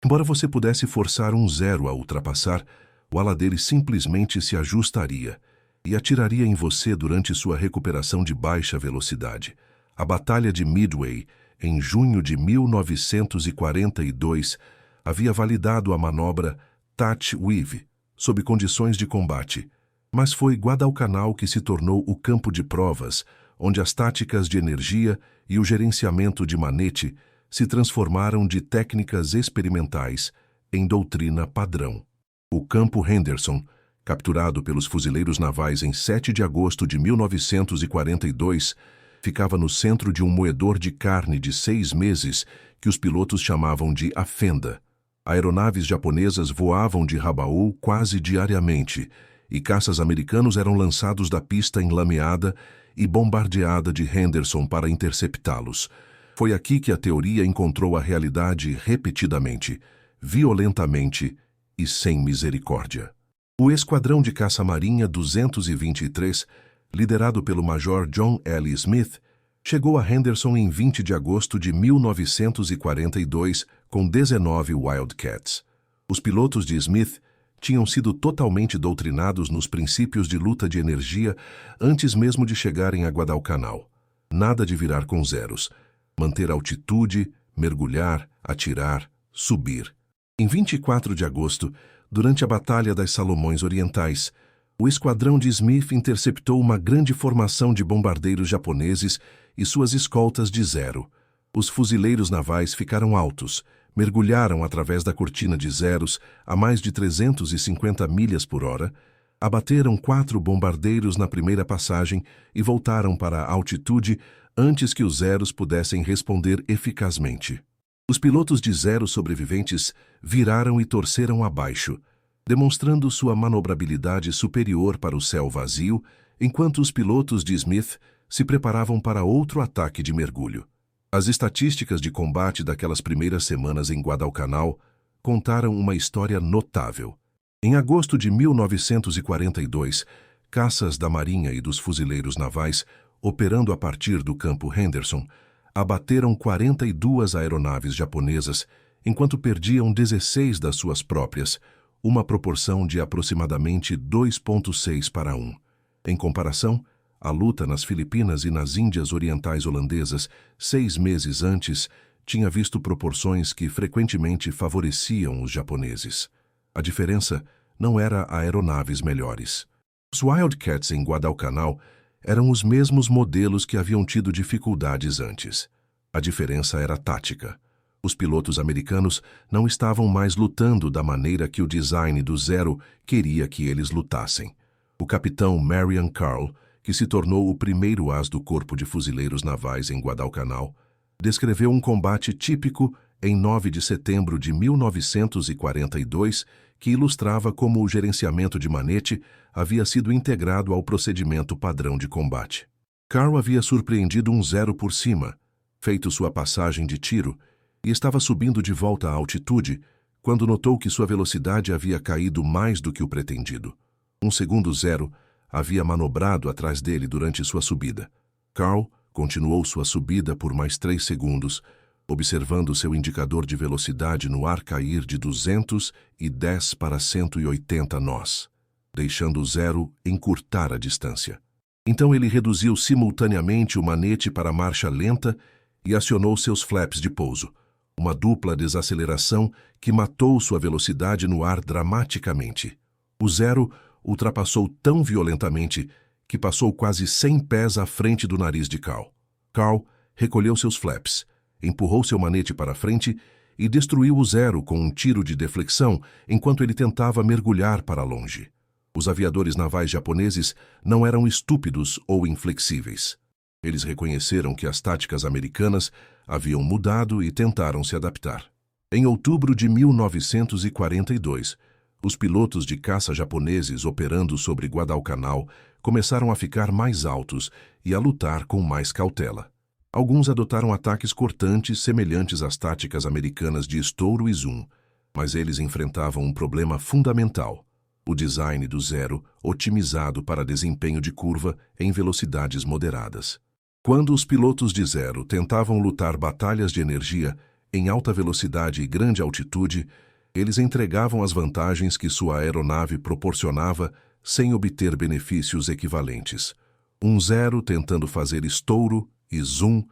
Speaker 1: Embora você pudesse forçar um zero a ultrapassar, o ala dele simplesmente se ajustaria e atiraria em você durante sua recuperação de baixa velocidade. A Batalha de Midway, em junho de 1942, havia validado a manobra Touch Weave, sob condições de combate, mas foi Guadalcanal que se tornou o campo de provas, onde as táticas de energia e o gerenciamento de manete se transformaram de técnicas experimentais em doutrina padrão. O campo Henderson, capturado pelos fuzileiros navais em 7 de agosto de 1942, ficava no centro de um moedor de carne de 6 meses que os pilotos chamavam de a fenda. Aeronaves japonesas voavam de Rabaul quase diariamente, e caças americanos eram lançados da pista enlameada e bombardeada de Henderson para interceptá-los. Foi aqui que a teoria encontrou a realidade repetidamente, violentamente e sem misericórdia. O Esquadrão de Caça-Marinha 223, liderado pelo Major John L. Smith, chegou a Henderson em 20 de agosto de 1942 com 19 Wildcats. Os pilotos de Smith tinham sido totalmente doutrinados nos princípios de luta de energia antes mesmo de chegarem a Guadalcanal. Nada de virar com zeros. Manter altitude, mergulhar, atirar, subir. Em 24 de agosto, durante a Batalha das Salomões Orientais, o esquadrão de Smith interceptou uma grande formação de bombardeiros japoneses e suas escoltas de zero. Os fuzileiros navais ficaram altos, mergulharam através da cortina de zeros a mais de 350 milhas por hora, abateram 4 bombardeiros na primeira passagem e voltaram para a altitude antes que os zeros pudessem responder eficazmente. Os pilotos de zero sobreviventes viraram e torceram abaixo, demonstrando sua manobrabilidade superior para o céu vazio, enquanto os pilotos de Smith se preparavam para outro ataque de mergulho. As estatísticas de combate daquelas primeiras semanas em Guadalcanal contaram uma história notável. Em agosto de 1942, caças da Marinha e dos fuzileiros navais, operando a partir do campo Henderson, abateram 42 aeronaves japonesas, enquanto perdiam 16 das suas próprias, uma proporção de aproximadamente 2,6 para 1. Em comparação, a luta nas Filipinas e nas Índias Orientais Holandesas, 6 meses antes, tinha visto proporções que frequentemente favoreciam os japoneses. A diferença não era aeronaves melhores. Os Wildcats em Guadalcanal eram os mesmos modelos que haviam tido dificuldades antes. A diferença era tática. Os pilotos americanos não estavam mais lutando da maneira que o design do Zero queria que eles lutassem. O capitão Marion Carl, que se tornou o primeiro as do Corpo de Fuzileiros Navais em Guadalcanal, descreveu um combate típico em 9 de setembro de 1942 que ilustrava como o gerenciamento de manete havia sido integrado ao procedimento padrão de combate. Carl havia surpreendido um zero por cima, feito sua passagem de tiro, e estava subindo de volta à altitude quando notou que sua velocidade havia caído mais do que o pretendido. Um segundo zero havia manobrado atrás dele durante sua subida. Carl continuou sua subida por mais 3 segundos, observando seu indicador de velocidade no ar cair de 210 para 180 nós, deixando o Zero encurtar a distância. Então ele reduziu simultaneamente o manete para marcha lenta e acionou seus flaps de pouso, uma dupla desaceleração que matou sua velocidade no ar dramaticamente. O Zero ultrapassou tão violentamente que passou quase 100 pés à frente do nariz de Carl. Carl recolheu seus flaps, empurrou seu manete para frente e destruiu o Zero com um tiro de deflexão enquanto ele tentava mergulhar para longe. Os aviadores navais japoneses não eram estúpidos ou inflexíveis. Eles reconheceram que as táticas americanas haviam mudado e tentaram se adaptar. Em outubro de 1942, os pilotos de caça japoneses operando sobre Guadalcanal começaram a ficar mais altos e a lutar com mais cautela. Alguns adotaram ataques cortantes semelhantes às táticas americanas de estouro e zoom, mas eles enfrentavam um problema fundamental: o design do Zero otimizado para desempenho de curva em velocidades moderadas. Quando os pilotos de Zero tentavam lutar batalhas de energia em alta velocidade e grande altitude, eles entregavam as vantagens que sua aeronave proporcionava sem obter benefícios equivalentes. Um Zero tentando fazer estouro e zoom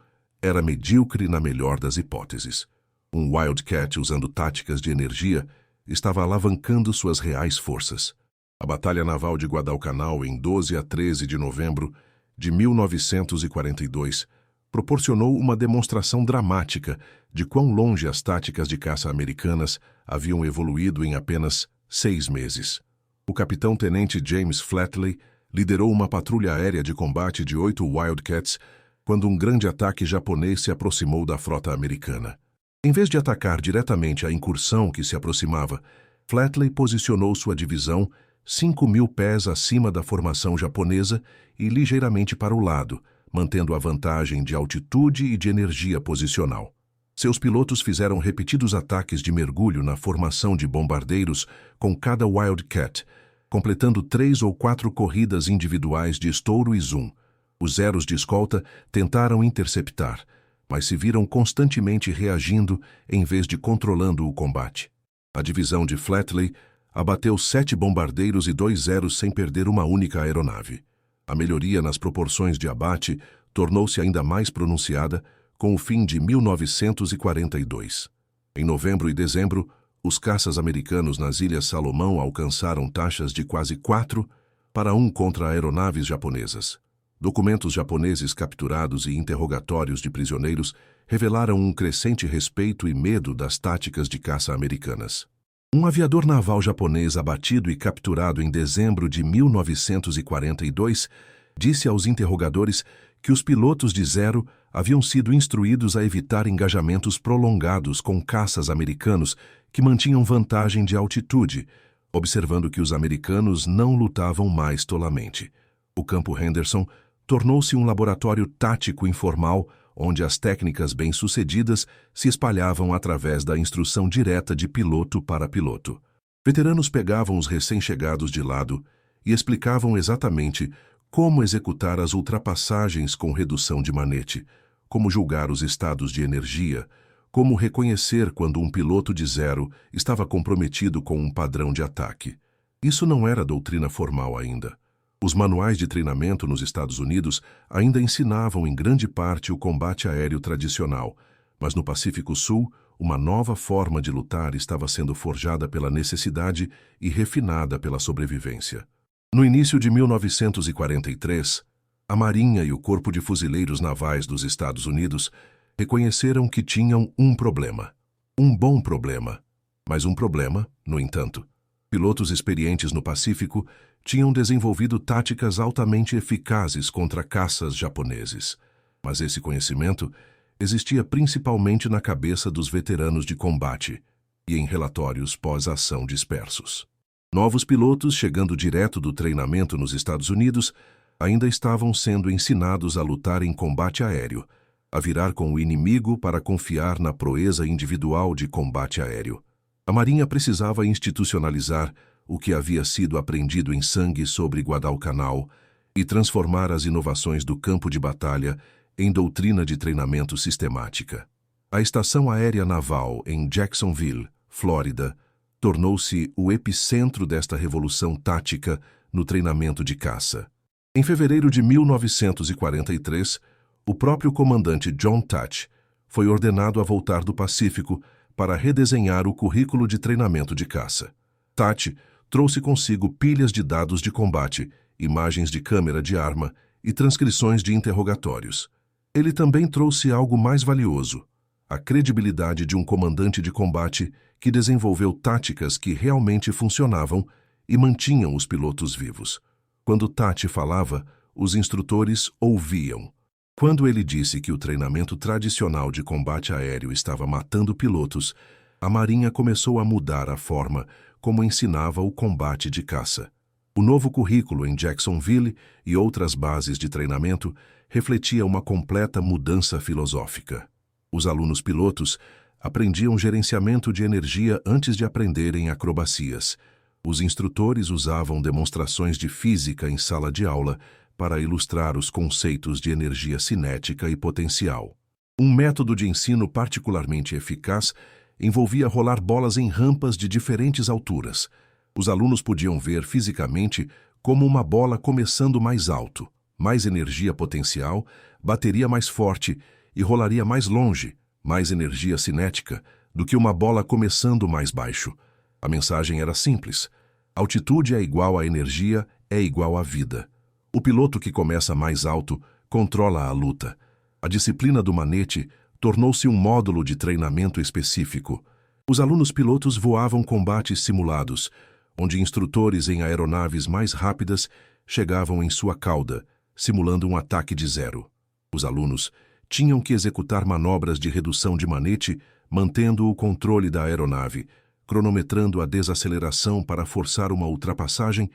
Speaker 1: era medíocre na melhor das hipóteses. Um Wildcat usando táticas de energia estava alavancando suas reais forças. A Batalha Naval de Guadalcanal, em 12 a 13 de novembro de 1942, proporcionou uma demonstração dramática de quão longe as táticas de caça americanas haviam evoluído em apenas 6 meses. O capitão-tenente James Flatley liderou uma patrulha aérea de combate de 8 Wildcats quando um grande ataque japonês se aproximou da frota americana. Em vez de atacar diretamente a incursão que se aproximava, Flatley posicionou sua divisão 5.000 pés acima da formação japonesa e ligeiramente para o lado, mantendo a vantagem de altitude e de energia posicional. Seus pilotos fizeram repetidos ataques de mergulho na formação de bombardeiros com cada Wildcat, completando 3 ou 4 corridas individuais de estouro e zoom. Os Zeros de escolta tentaram interceptar, mas se viram constantemente reagindo em vez de controlando o combate. A divisão de Flatley abateu 7 bombardeiros e 2 Zeros sem perder uma única aeronave. A melhoria nas proporções de abate tornou-se ainda mais pronunciada com o fim de 1942. Em novembro e dezembro, os caças americanos nas Ilhas Salomão alcançaram taxas de quase 4 para 1 contra aeronaves japonesas. Documentos japoneses capturados e interrogatórios de prisioneiros revelaram um crescente respeito e medo das táticas de caça americanas. Um aviador naval japonês abatido e capturado em dezembro de 1942 disse aos interrogadores que os pilotos de Zero haviam sido instruídos a evitar engajamentos prolongados com caças americanos que mantinham vantagem de altitude, observando que os americanos não lutavam mais tolamente. O Campo Henderson tornou-se um laboratório tático informal onde as técnicas bem-sucedidas se espalhavam através da instrução direta de piloto para piloto. Veteranos pegavam os recém-chegados de lado e explicavam exatamente como executar as ultrapassagens com redução de manete, como julgar os estados de energia, como reconhecer quando um piloto de Zero estava comprometido com um padrão de ataque. Isso não era doutrina formal ainda. Os manuais de treinamento nos Estados Unidos ainda ensinavam em grande parte o combate aéreo tradicional, mas no Pacífico Sul, uma nova forma de lutar estava sendo forjada pela necessidade e refinada pela sobrevivência. No início de 1943, a Marinha e o Corpo de Fuzileiros Navais dos Estados Unidos reconheceram que tinham um problema. Um bom problema, mas um problema, no entanto. Pilotos experientes no Pacífico tinham desenvolvido táticas altamente eficazes contra caças japoneses, mas esse conhecimento existia principalmente na cabeça dos veteranos de combate e em relatórios pós-ação dispersos. Novos pilotos, chegando direto do treinamento nos Estados Unidos, ainda estavam sendo ensinados a lutar em combate aéreo, a virar com o inimigo para confiar na proeza individual de combate aéreo. A Marinha precisava institucionalizar o que havia sido aprendido em sangue sobre Guadalcanal e transformar as inovações do campo de batalha em doutrina de treinamento sistemática. A Estação Aérea Naval em Jacksonville, Flórida, tornou-se o epicentro desta revolução tática no treinamento de caça. Em fevereiro de 1943, o próprio comandante John Thatch foi ordenado a voltar do Pacífico para redesenhar o currículo de treinamento de caça. Thatch trouxe consigo pilhas de dados de combate, imagens de câmera de arma e transcrições de interrogatórios. Ele também trouxe algo mais valioso: a credibilidade de um comandante de combate que desenvolveu táticas que realmente funcionavam e mantinham os pilotos vivos. Quando Thatch falava, os instrutores ouviam. Quando ele disse que o treinamento tradicional de combate aéreo estava matando pilotos, a Marinha começou a mudar a forma como ensinava o combate de caça. O novo currículo em Jacksonville e outras bases de treinamento refletia uma completa mudança filosófica. Os alunos pilotos aprendiam gerenciamento de energia antes de aprenderem acrobacias. Os instrutores usavam demonstrações de física em sala de aula para ilustrar os conceitos de energia cinética e potencial. Um método de ensino particularmente eficaz envolvia rolar bolas em rampas de diferentes alturas. Os alunos podiam ver fisicamente como uma bola começando mais alto, mais energia potencial, bateria mais forte e rolaria mais longe, mais energia cinética, do que uma bola começando mais baixo. A mensagem era simples: altitude é igual a energia, é igual a vida. O piloto que começa mais alto controla a luta. A disciplina do manete tornou-se um módulo de treinamento específico. Os alunos pilotos voavam combates simulados, onde instrutores em aeronaves mais rápidas chegavam em sua cauda, simulando um ataque de zero. Os alunos tinham que executar manobras de redução de manete, mantendo o controle da aeronave, cronometrando a desaceleração para forçar uma ultrapassagem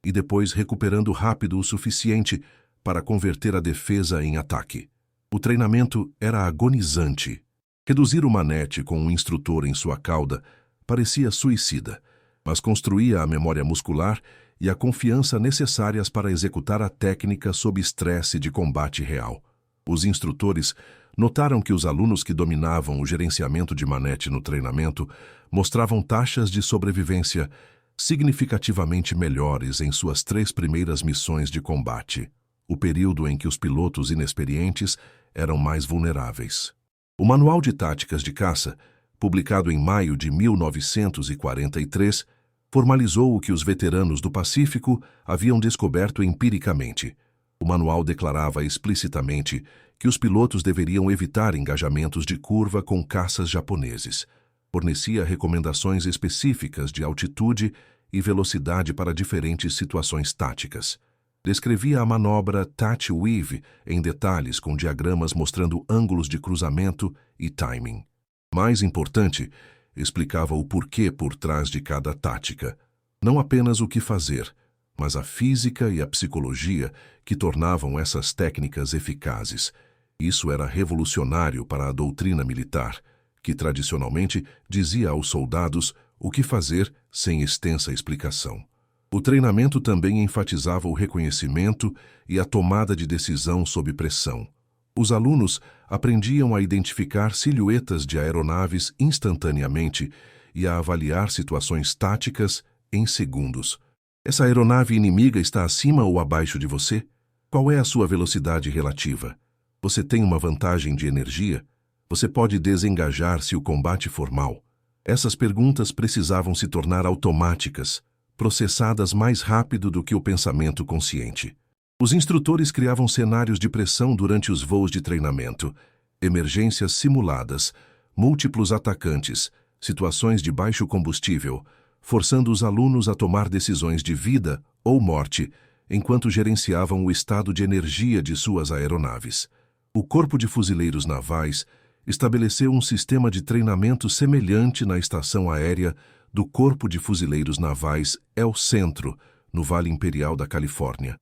Speaker 1: e depois recuperando rápido o suficiente para converter a defesa em ataque. O treinamento era agonizante. Reduzir o manete com um instrutor em sua cauda parecia suicida, mas construía a memória muscular e a confiança necessárias para executar a técnica sob estresse de combate real. Os instrutores notaram que os alunos que dominavam o gerenciamento de manete no treinamento mostravam taxas de sobrevivência significativamente melhores em suas 3 primeiras missões de combate, o período em que os pilotos inexperientes eram mais vulneráveis. O Manual de Táticas de Caça, publicado em maio de 1943, formalizou o que os veteranos do Pacífico haviam descoberto empiricamente. O manual declarava explicitamente que os pilotos deveriam evitar engajamentos de curva com caças japoneses. Fornecia recomendações específicas de altitude e velocidade para diferentes situações táticas. Descrevia a manobra Thatch Weave em detalhes com diagramas mostrando ângulos de cruzamento e timing. Mais importante, explicava o porquê por trás de cada tática. Não apenas o que fazer, mas a física e a psicologia que tornavam essas técnicas eficazes. Isso era revolucionário para a doutrina militar, que tradicionalmente dizia aos soldados o que fazer sem extensa explicação. O treinamento também enfatizava o reconhecimento e a tomada de decisão sob pressão. Os alunos aprendiam a identificar silhuetas de aeronaves instantaneamente e a avaliar situações táticas em segundos. Essa aeronave inimiga está acima ou abaixo de você? Qual é a sua velocidade relativa? Você tem uma vantagem de energia? Você pode desengajar se o combate for mal? Essas perguntas precisavam se tornar automáticas, processadas mais rápido do que o pensamento consciente. Os instrutores criavam cenários de pressão durante os voos de treinamento, emergências simuladas, múltiplos atacantes, situações de baixo combustível, forçando os alunos a tomar decisões de vida ou morte enquanto gerenciavam o estado de energia de suas aeronaves. O Corpo de Fuzileiros Navais estabeleceu um sistema de treinamento semelhante na estação aérea do Corpo de Fuzileiros Navais El Centro, no Vale Imperial da Califórnia.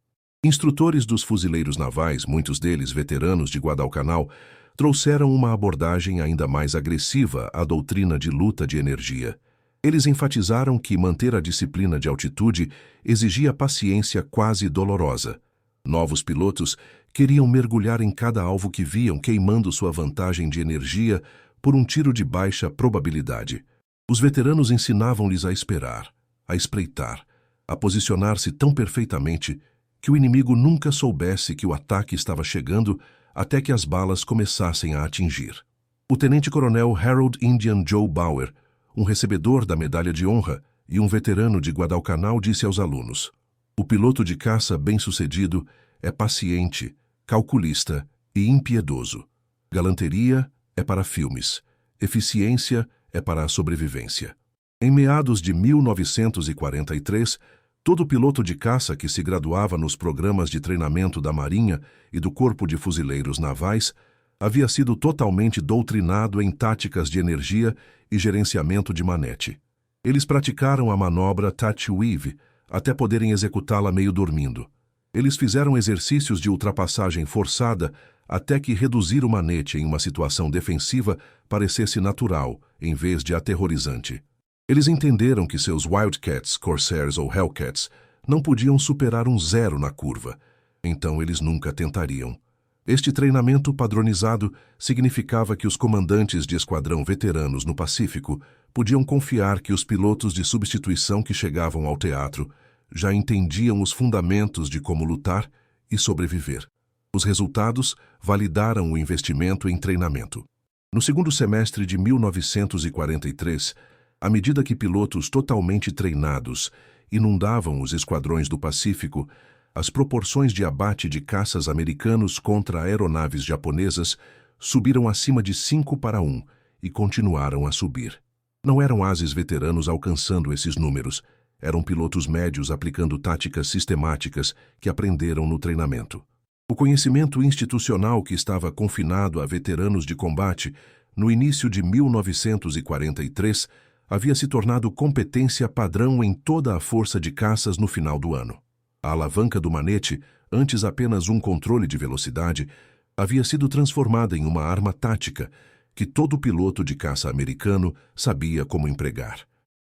Speaker 1: Instrutores dos fuzileiros navais, muitos deles veteranos de Guadalcanal, trouxeram uma abordagem ainda mais agressiva à doutrina de luta de energia. Eles enfatizaram que manter a disciplina de altitude exigia paciência quase dolorosa. Novos pilotos queriam mergulhar em cada alvo que viam, queimando sua vantagem de energia por um tiro de baixa probabilidade. Os veteranos ensinavam-lhes a esperar, a espreitar, a posicionar-se tão perfeitamente que o inimigo nunca soubesse que o ataque estava chegando até que as balas começassem a atingir. O tenente-coronel Harold Indian Joe Bauer, um recebedor da Medalha de Honra e um veterano de Guadalcanal, disse aos alunos: "O piloto de caça bem-sucedido é paciente, calculista e impiedoso. Galanteria é para filmes, eficiência é para a sobrevivência." Em meados de 1943, todo piloto de caça que se graduava nos programas de treinamento da Marinha e do Corpo de Fuzileiros Navais havia sido totalmente doutrinado em táticas de energia e gerenciamento de manete. Eles praticaram a manobra Touch Weave até poderem executá-la meio dormindo. Eles fizeram exercícios de ultrapassagem forçada até que reduzir o manete em uma situação defensiva parecesse natural, em vez de aterrorizante. Eles entenderam que seus Wildcats, Corsairs ou Hellcats não podiam superar um 0 na curva, então eles nunca tentariam. Este treinamento padronizado significava que os comandantes de esquadrão veteranos no Pacífico podiam confiar que os pilotos de substituição que chegavam ao teatro já entendiam os fundamentos de como lutar e sobreviver. Os resultados validaram o investimento em treinamento. No segundo semestre de 1943, à medida que pilotos totalmente treinados inundavam os esquadrões do Pacífico, as proporções de abate de caças americanos contra aeronaves japonesas subiram acima de 5-1 e continuaram a subir. Não eram ases veteranos alcançando esses números, eram pilotos médios aplicando táticas sistemáticas que aprenderam no treinamento. O conhecimento institucional que estava confinado a veteranos de combate no início de 1943 havia se tornado competência padrão em toda a força de caças no final do ano. A alavanca do manete, antes apenas um controle de velocidade, havia sido transformada em uma arma tática que todo piloto de caça americano sabia como empregar.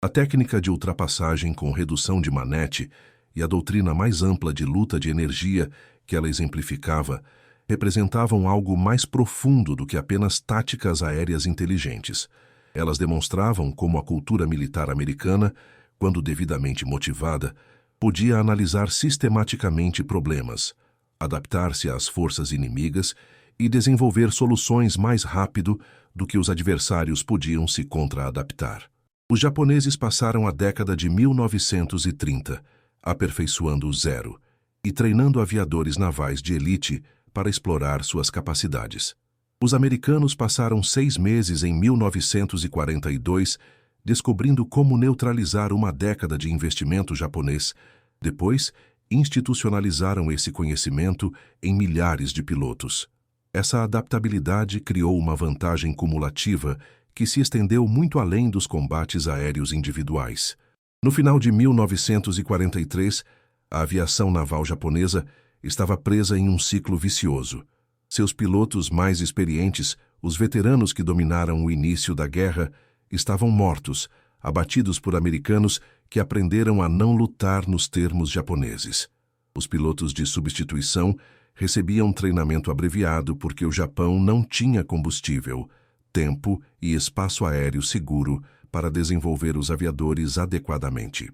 Speaker 1: A técnica de ultrapassagem com redução de manete e a doutrina mais ampla de luta de energia que ela exemplificava representavam algo mais profundo do que apenas táticas aéreas inteligentes. Elas demonstravam como a cultura militar americana, quando devidamente motivada, podia analisar sistematicamente problemas, adaptar-se às forças inimigas e desenvolver soluções mais rápido do que os adversários podiam se contra-adaptar. Os japoneses passaram a década de 1930, aperfeiçoando o Zero e treinando aviadores navais de elite para explorar suas capacidades. Os americanos passaram 6 meses em 1942 descobrindo como neutralizar uma década de investimento japonês. Depois, institucionalizaram esse conhecimento em milhares de pilotos. Essa adaptabilidade criou uma vantagem cumulativa que se estendeu muito além dos combates aéreos individuais. No final de 1943, a aviação naval japonesa estava presa em um ciclo vicioso. Seus pilotos mais experientes, os veteranos que dominaram o início da guerra, estavam mortos, abatidos por americanos que aprenderam a não lutar nos termos japoneses. Os pilotos de substituição recebiam treinamento abreviado porque o Japão não tinha combustível, tempo e espaço aéreo seguro para desenvolver os aviadores adequadamente.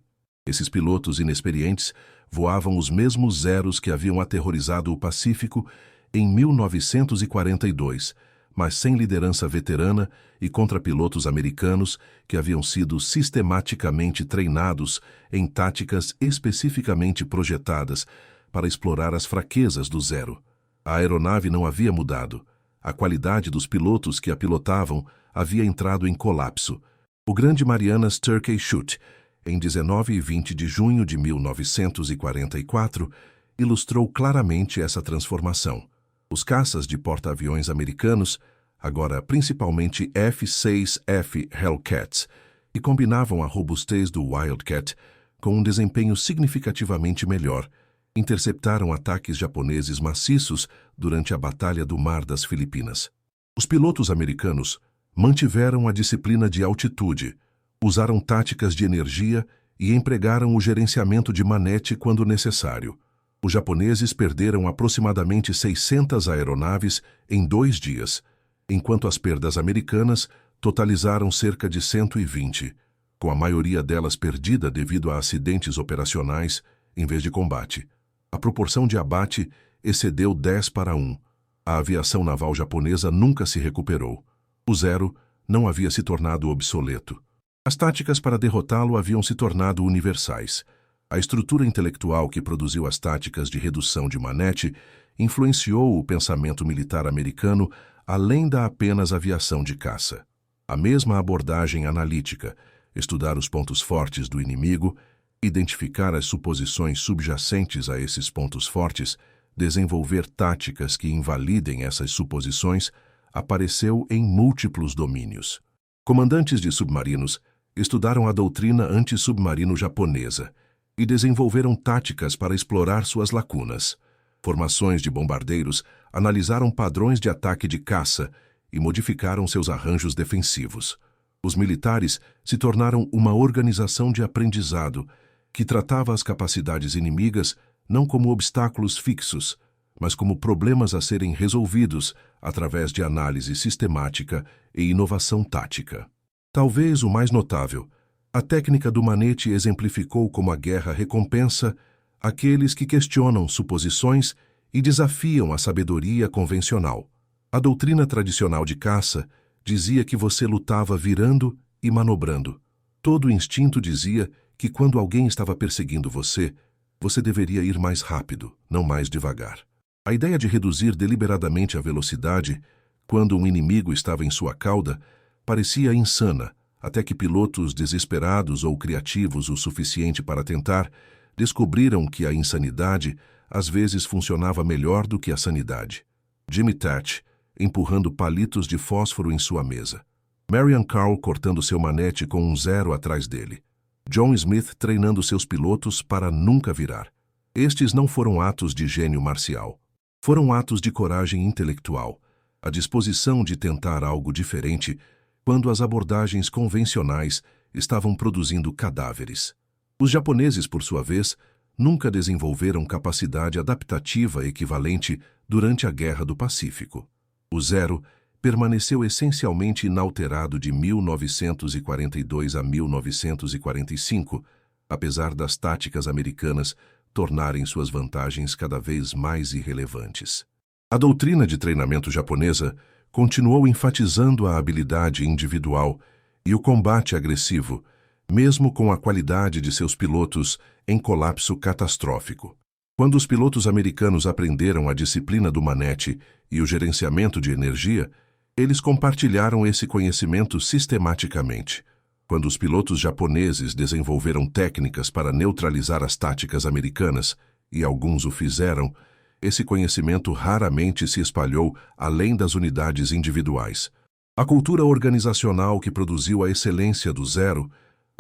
Speaker 1: Esses pilotos inexperientes voavam os mesmos zeros que haviam aterrorizado o Pacífico em 1942, mas sem liderança veterana e contra pilotos americanos que haviam sido sistematicamente treinados em táticas especificamente projetadas para explorar as fraquezas do Zero. A aeronave não havia mudado. A qualidade dos pilotos que a pilotavam havia entrado em colapso. O Grande Marianas Turkey Shoot, em 19 e 20 de junho de 1944, ilustrou claramente essa transformação. Os caças de porta-aviões americanos, agora principalmente F-6F Hellcats, que combinavam a robustez do Wildcat com um desempenho significativamente melhor, interceptaram ataques japoneses maciços durante a Batalha do Mar das Filipinas. Os pilotos americanos mantiveram a disciplina de altitude, usaram táticas de energia e empregaram o gerenciamento de manete quando necessário. Os japoneses perderam aproximadamente 600 aeronaves em 2 dias, enquanto as perdas americanas totalizaram cerca de 120, com a maioria delas perdida devido a acidentes operacionais em vez de combate. A proporção de abate excedeu 10-1. A aviação naval japonesa nunca se recuperou. O Zero não havia se tornado obsoleto. As táticas para derrotá-lo haviam se tornado universais. A estrutura intelectual que produziu as táticas de redução de manete influenciou o pensamento militar americano além da apenas aviação de caça. A mesma abordagem analítica, estudar os pontos fortes do inimigo, identificar as suposições subjacentes a esses pontos fortes, desenvolver táticas que invalidem essas suposições, apareceu em múltiplos domínios. Comandantes de submarinos estudaram a doutrina antissubmarino japonesa e desenvolveram táticas para explorar suas lacunas. Formações de bombardeiros analisaram padrões de ataque de caça e modificaram seus arranjos defensivos. Os militares se tornaram uma organização de aprendizado que tratava as capacidades inimigas não como obstáculos fixos, mas como problemas a serem resolvidos através de análise sistemática e inovação tática. Talvez o mais notável, a técnica do manete exemplificou como a guerra recompensa aqueles que questionam suposições e desafiam a sabedoria convencional. A doutrina tradicional de caça dizia que você lutava virando e manobrando. Todo o instinto dizia que quando alguém estava perseguindo você, você deveria ir mais rápido, não mais devagar. A ideia de reduzir deliberadamente a velocidade, quando um inimigo estava em sua cauda, parecia insana, até que pilotos desesperados ou criativos o suficiente para tentar, descobriram que a insanidade às vezes funcionava melhor do que a sanidade. Jimmy Thatch, empurrando palitos de fósforo em sua mesa. Marion Carl cortando seu manete com um Zero atrás dele. John Smith treinando seus pilotos para nunca virar. Estes não foram atos de gênio marcial. Foram atos de coragem intelectual, a disposição de tentar algo diferente quando as abordagens convencionais estavam produzindo cadáveres. Os japoneses, por sua vez, nunca desenvolveram capacidade adaptativa equivalente durante a Guerra do Pacífico. O Zero permaneceu essencialmente inalterado de 1942 a 1945, apesar das táticas americanas tornarem suas vantagens cada vez mais irrelevantes. A doutrina de treinamento japonesa continuou enfatizando a habilidade individual e o combate agressivo, mesmo com a qualidade de seus pilotos em colapso catastrófico. Quando os pilotos americanos aprenderam a disciplina do manete e o gerenciamento de energia, eles compartilharam esse conhecimento sistematicamente. Quando os pilotos japoneses desenvolveram técnicas para neutralizar as táticas americanas, e alguns o fizeram, esse conhecimento raramente se espalhou além das unidades individuais. A cultura organizacional que produziu a excelência do Zero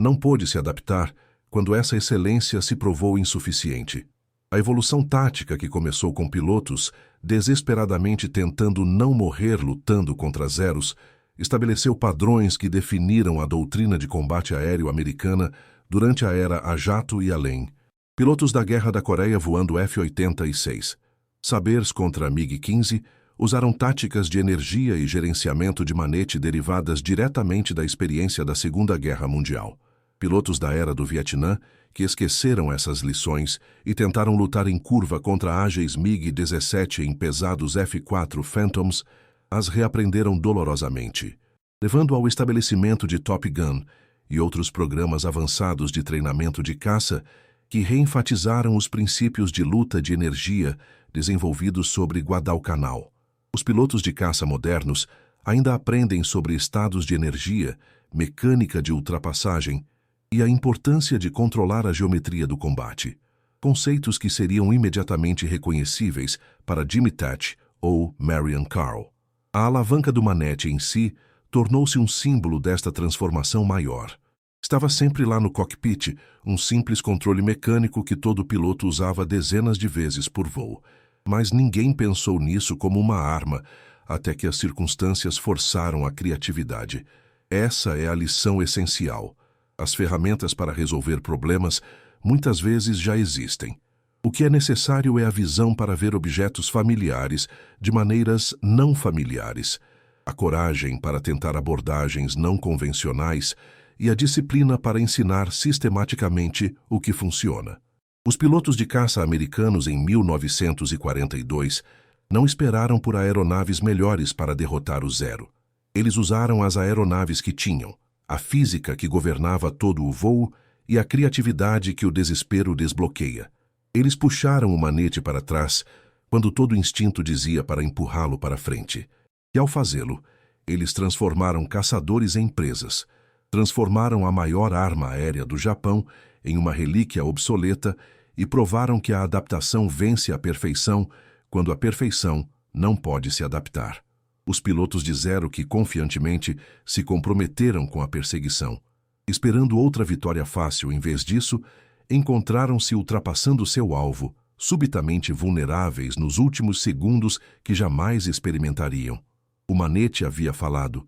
Speaker 1: não pôde se adaptar quando essa excelência se provou insuficiente. A evolução tática que começou com pilotos desesperadamente tentando não morrer lutando contra Zeros estabeleceu padrões que definiram a doutrina de combate aéreo americana durante a era a jato e além. Pilotos da Guerra da Coreia voando F-86, Sabres contra MiG-15 usaram táticas de energia e gerenciamento de manete derivadas diretamente da experiência da Segunda Guerra Mundial. Pilotos da era do Vietnã que esqueceram essas lições e tentaram lutar em curva contra ágeis MiG-17 em pesados F-4 Phantoms, as reaprenderam dolorosamente, levando ao estabelecimento de Top Gun e outros programas avançados de treinamento de caça que reenfatizaram os princípios de luta de energia desenvolvidos sobre Guadalcanal. Os pilotos de caça modernos ainda aprendem sobre estados de energia, mecânica de ultrapassagem e a importância de controlar a geometria do combate, conceitos que seriam imediatamente reconhecíveis para Jimmy Thatch ou Marion Carl. A alavanca do manete em si tornou-se um símbolo desta transformação maior. Estava sempre lá no cockpit, um simples controle mecânico que todo piloto usava dezenas de vezes por voo. Mas ninguém pensou nisso como uma arma, até que as circunstâncias forçaram a criatividade. Essa é a lição essencial. As ferramentas para resolver problemas muitas vezes já existem. O que é necessário é a visão para ver objetos familiares de maneiras não familiares, a coragem para tentar abordagens não convencionais e a disciplina para ensinar sistematicamente o que funciona. Os pilotos de caça americanos em 1942 não esperaram por aeronaves melhores para derrotar o Zero. Eles usaram as aeronaves que tinham, a física que governava todo o voo e a criatividade que o desespero desbloqueia. Eles puxaram o manete para trás quando todo instinto dizia para empurrá-lo para frente. E ao fazê-lo, eles transformaram caçadores em presas, transformaram a maior arma aérea do Japão em uma relíquia obsoleta e provaram que a adaptação vence a perfeição quando a perfeição não pode se adaptar. Os pilotos de Zero que confiantemente se comprometeram com a perseguição, esperando outra vitória fácil em vez disso, encontraram-se ultrapassando seu alvo, subitamente vulneráveis nos últimos segundos que jamais experimentariam. O manete havia falado: